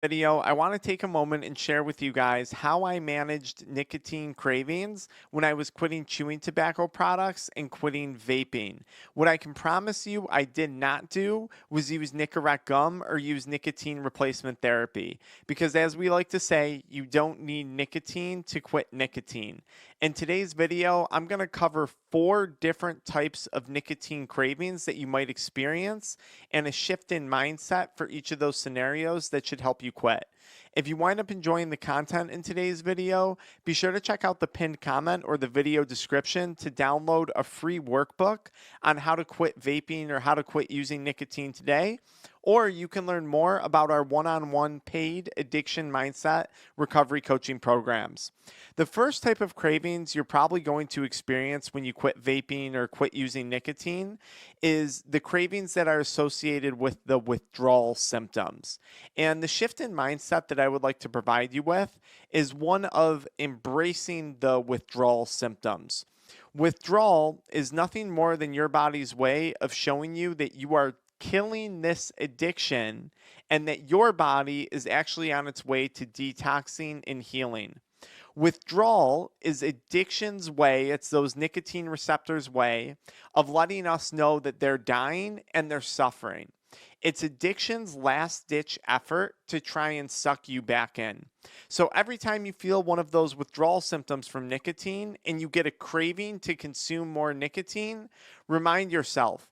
Video, I want to take a moment and share with you guys how I managed nicotine cravings when I was quitting chewing tobacco products and quitting vaping. What I can promise you I did not do was use Nicorette gum or use nicotine replacement therapy. Because as we like to say, you don't need nicotine to quit nicotine. In today's video, I'm going to cover 4 different types of nicotine cravings that you might experience and a shift in mindset for each of those scenarios that should help you quit. If you wind up enjoying the content in today's video, be sure to check out the pinned comment or the video description to download a free workbook on how to quit vaping or how to quit using nicotine today. Or you can learn more about our one-on-one paid addiction mindset recovery coaching programs. The first type of cravings you're probably going to experience when you quit vaping or quit using nicotine is the cravings that are associated with the withdrawal symptoms. And the shift in mindset that I would like to provide you with is one of embracing the withdrawal symptoms. Withdrawal is nothing more than your body's way of showing you that you are killing this addiction and that your body is actually on its way to detoxing and healing. Withdrawal is addiction's way, it's those nicotine receptors' way of letting us know that they're dying and they're suffering. It's addiction's last ditch effort to try and suck you back in. So every time you feel one of those withdrawal symptoms from nicotine and you get a craving to consume more nicotine, remind yourself,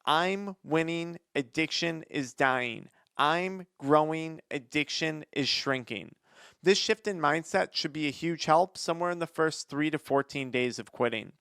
I'm winning, addiction is dying. I'm growing, addiction is shrinking. This shift in mindset should be a huge help somewhere in the first 3 to 14 days of quitting.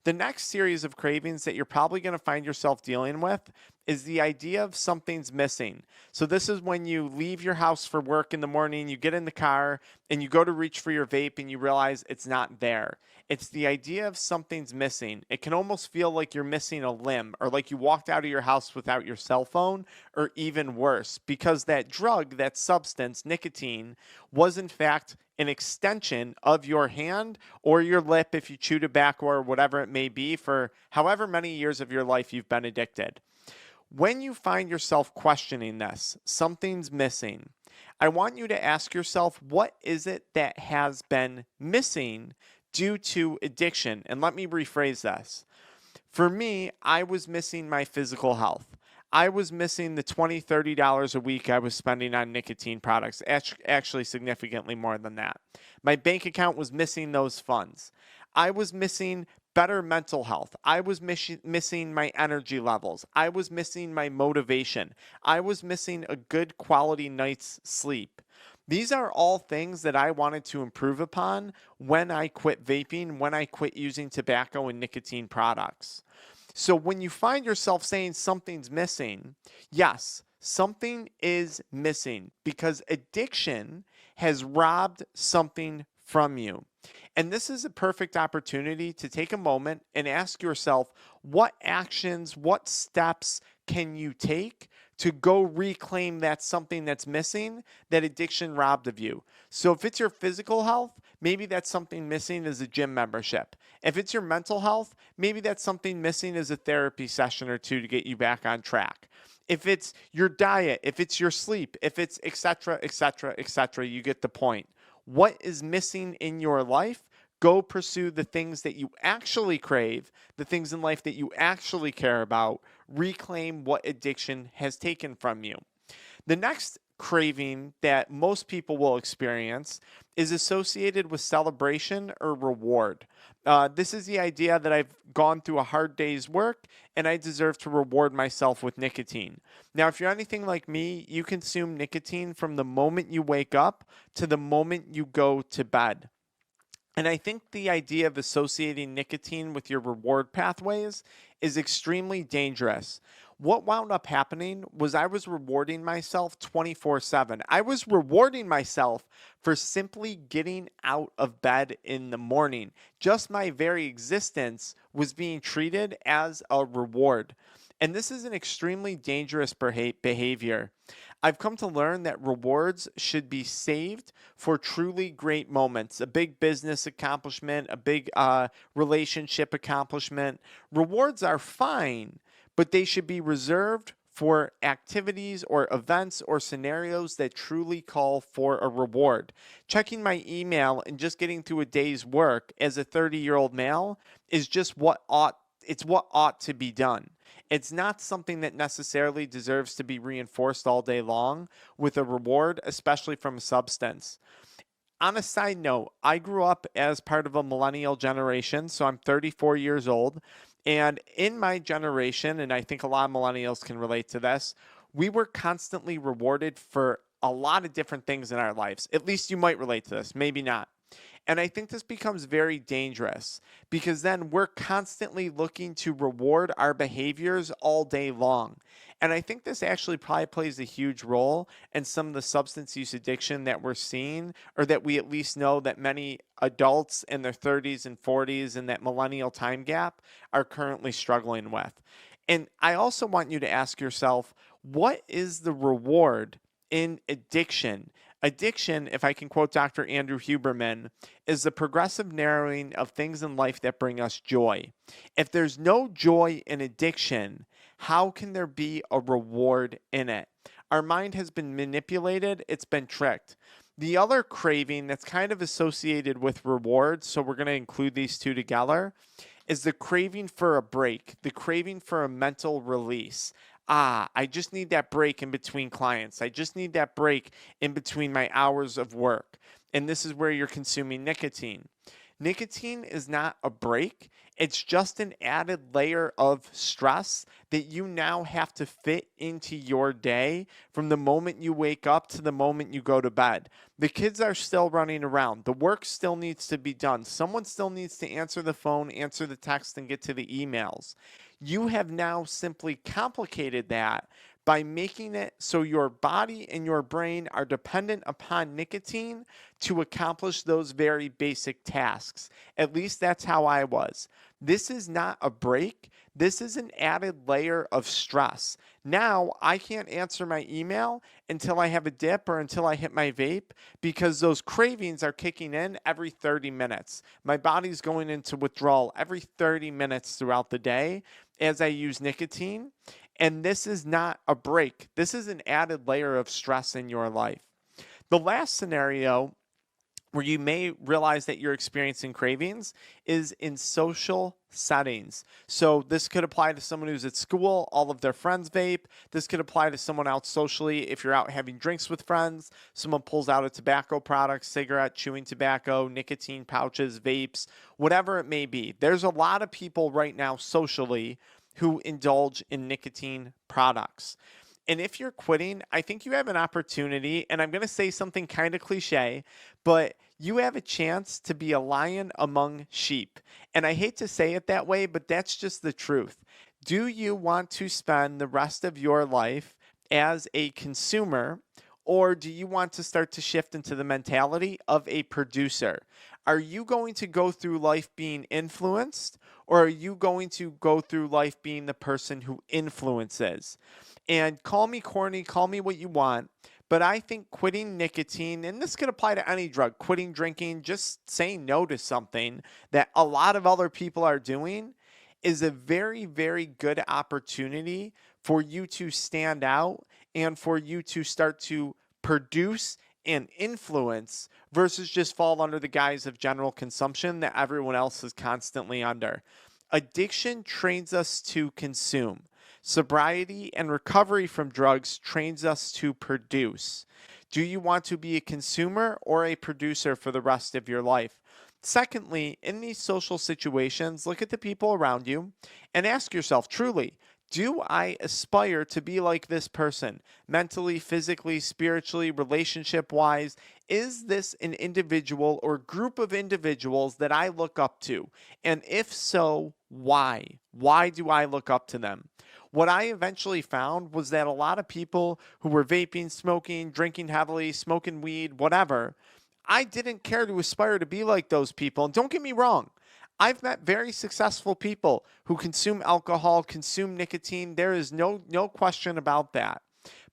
The next series of cravings that you're probably going to find yourself dealing with is the idea of something's missing. So, this is when you leave your house for work in the morning, you get in the car, and you go to reach for your vape and you realize it's not there. It's the idea of something's missing. It can almost feel like you're missing a limb or like you walked out of your house without your cell phone, or even worse, because that drug, that substance, nicotine, was in fact an extension of your hand or your lip if you chew tobacco or whatever it may be for however many years of your life you've been addicted. When you find yourself questioning this, something's missing, I want you to ask yourself, what is it that has been missing due to addiction? And let me rephrase this. For me, I was missing my physical health. I was missing the $20, $30 a week I was spending on nicotine products, actually significantly more than that. My bank account was missing those funds. I was missing better mental health. I was missing my energy levels. I was missing my motivation. I was missing a good quality night's sleep. These are all things that I wanted to improve upon when I quit vaping, when I quit using tobacco and nicotine products. So when you find yourself saying something's missing, yes, something is missing because addiction has robbed something from you. And this is a perfect opportunity to take a moment and ask yourself, what actions, what steps can you take to go reclaim that something that's missing that addiction robbed of you? So if it's your physical health, maybe that's something missing is a gym membership. If it's your mental health, maybe that's something missing is a therapy session or two to get you back on track. If it's your diet, if it's your sleep, if it's et cetera, et cetera, et cetera, you get the point. What is missing in your life? Go pursue the things that you actually crave, the things in life that you actually care about. Reclaim what addiction has taken from you. The next craving that most people will experience is associated with celebration or reward. This is the idea that I've gone through a hard day's work and I deserve to reward myself with nicotine. Now, if you're anything like me, you consume nicotine from the moment you wake up to the moment you go to bed. And I think the idea of associating nicotine with your reward pathways is extremely dangerous. What wound up happening was I was rewarding myself 24/7. I was rewarding myself for simply getting out of bed in the morning. Just my very existence was being treated as a reward. And this is an extremely dangerous behavior. I've come to learn that rewards should be saved for truly great moments, a big business accomplishment, a big relationship accomplishment. Rewards are fine, but they should be reserved for activities or events or scenarios that truly call for a reward. Checking my email and just getting through a day's work as a 30-year-old male is just what ought to be done. It's not something that necessarily deserves to be reinforced all day long with a reward, especially from a substance. On a side note, I grew up as part of a millennial generation, so I'm 34 years old. And in my generation, and I think a lot of millennials can relate to this, we were constantly rewarded for a lot of different things in our lives. At least you might relate to this, maybe not. And I think this becomes very dangerous because then we're constantly looking to reward our behaviors all day long. And I think this actually probably plays a huge role in some of the substance use addiction that we're seeing, or that we at least know that many adults in their 30s and 40s in that millennial time gap are currently struggling with. And I also want you to ask yourself, what is the reward in addiction? Addiction, if I can quote Dr. Andrew Huberman, is the progressive narrowing of things in life that bring us joy. If there's no joy in addiction, how can there be a reward in it? Our mind has been manipulated, it's been tricked. The other craving that's kind of associated with reward, so we're going to include these two together, is the craving for a break, the craving for a mental release. I just need that break in between clients. I just need that break in between my hours of work. And this is where you're consuming nicotine. Nicotine is not a break. It's just an added layer of stress that you now have to fit into your day from the moment you wake up to the moment you go to bed. The kids are still running around. The work still needs to be done. Someone still needs to answer the phone, answer the text, and get to the emails. You have now simply complicated that by making it so your body and your brain are dependent upon nicotine to accomplish those very basic tasks. At least that's how I was. This is not a break. This is an added layer of stress. Now I can't answer my email until I have a dip or until I hit my vape because those cravings are kicking in every 30 minutes. My body's going into withdrawal every 30 minutes throughout the day as I use nicotine. And this is not a break. This is an added layer of stress in your life. The last scenario where you may realize that you're experiencing cravings is in social settings. So this could apply to someone who's at school, all of their friends vape. This could apply to someone out socially if you're out having drinks with friends. Someone pulls out a tobacco product, cigarette, chewing tobacco, nicotine pouches, vapes, whatever it may be. There's a lot of people right now socially who indulge in nicotine products. And if you're quitting, I think you have an opportunity, and I'm going to say something kind of cliche, but you have a chance to be a lion among sheep. And I hate to say it that way, but that's just the truth. Do you want to spend the rest of your life as a consumer, or do you want to start to shift into the mentality of a producer? Are you going to go through life being influenced, or are you going to go through life being the person who influences? And call me corny, call me what you want, but I think quitting nicotine, and this could apply to any drug, quitting drinking, just saying no to something that a lot of other people are doing, is a very, very good opportunity for you to stand out and for you to start to produce and influence versus just fall under the guise of general consumption that everyone else is constantly under. Addiction trains us to consume. Sobriety and recovery from drugs trains us to produce. Do you want to be a consumer or a producer for the rest of your life? Secondly, in these social situations, look at the people around you and ask yourself truly, do I aspire to be like this person? Mentally, physically, spiritually, relationship wise? Is this an individual or group of individuals that I look up to? And if so, why? Why do I look up to them? What I eventually found was that a lot of people who were vaping, smoking, drinking heavily, smoking weed, whatever, I didn't care to aspire to be like those people. And don't get me wrong, I've met very successful people who consume alcohol, consume nicotine. There is no question about that.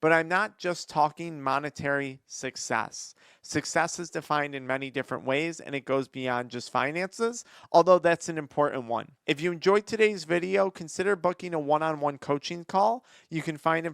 But I'm not just talking monetary success. Success is defined in many different ways and it goes beyond just finances, although that's an important one. If you enjoyed today's video, consider booking a one on one coaching call. You can find